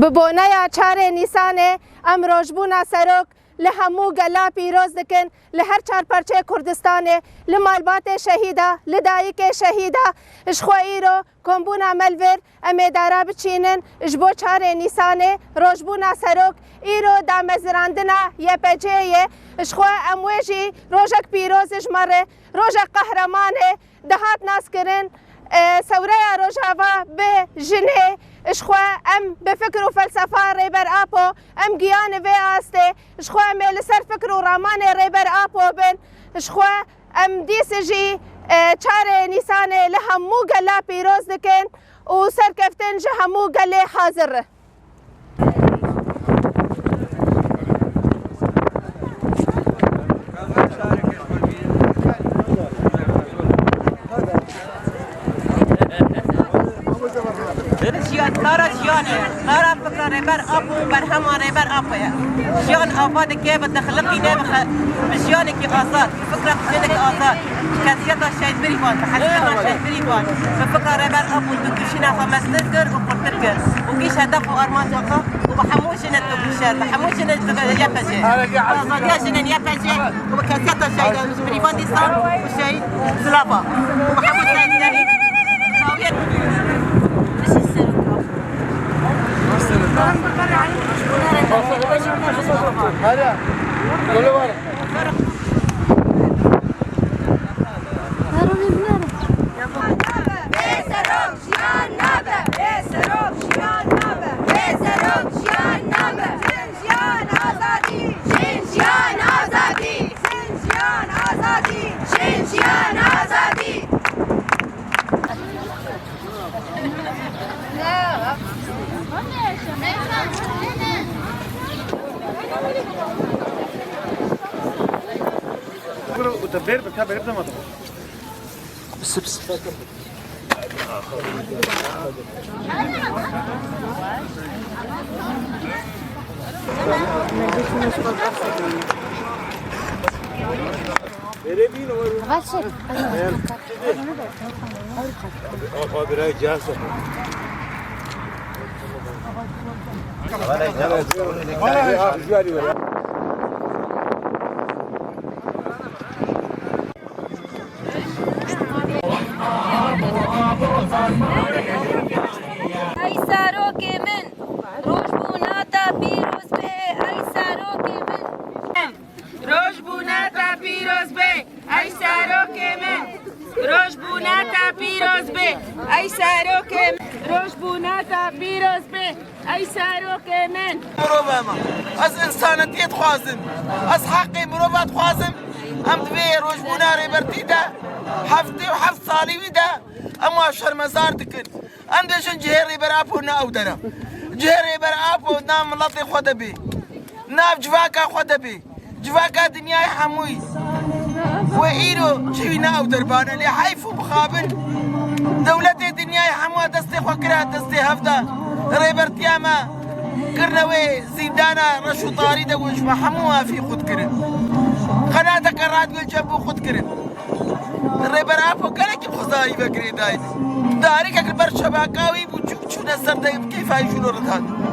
ببونەیە چارێ نیسانێ ئەم ڕۆژبوونا سەرۆک لە هەموو گەلا پیرۆز دکن لە هەر چارپەرچەی کوردستانێ لە مالباتێ شەهیدا لە دایکێ شەهیدا ژخۆ ئیرۆ کۆمبوونا مەلڤێر ئەمێدارا بچینن ژ بۆ چارێ نیسانێ ڕۆژبوونا سەرۆک ئیرۆ دامەزراندنا یەپەجەیە ژخۆ ئەم وێژی ڕۆژێک پیرۆز ژمەڕێ ڕۆژێک قەهرەمانێ دەهات ناسکردن سەورەیە ڕۆژاوا بێ ژنێ اشخوا ام بفكر وفلسفه ريبر ابو ام گیان وی استه اشخوا ام لسر فكر ورامان ريبر ابو بن اشخوا ام دیسجی چار نیسان لهمو گلا پیروز دکن و سرکفتن جهمو گله حاضر خراب فكرة ريبر أبو برهما ريبر أبويا شيان أفاد كيف تخلقي نبخ بشيانك آزاد فكرة شينك آزاد كاسيتا شيء بريبان تحسنا شيء بريبان ففكرة ريبر أبو دكتورنا فمسنتر وقرتر وكيش هدف وأرمان جاكا وبحموش نتوكشر بحموش نتوكشر آزادية شنن يبجي وكاسيتا شيء بريبان دي صار وشيء سلابا وبحموش نتوكشر هذا قولوا ورا وتبير بكابر يبدا ما تبغى بس ای ساروک من روشبوناتا پیروز به ای ساروک من روشبوناتا پیروز به ای ساروک من روشبوناتا پیروز به ای ساروک روشبوناتا پیروز به ای ساروک من مروبما از انسانیت خوازم از حقی مروبات خوازم ام دوی روشبونا ریبرتیدا هفته و هفت سالی ویدا اما شرمزار دکن ام دشن جهری بر اپو نا او درم جهری بر اپو نام لطی خود بی ناف جواکا خود بی جواکا دنیای حموی و ایرو چوی نا او دربانه لی حیفو بخابن دولت دنیای حمو دستی خوکره دستی هفته ریبرتی اما کرنوی زیدانا رشو طاری دا وجمع حموها فی خود کرن قناتك الراد والجنبو خود کرن الريبر ابو قالك بخزاري بكري دايد داريك البر شباكاوي بوجوك شو نسر دايب كيف هاي شنو رد هذا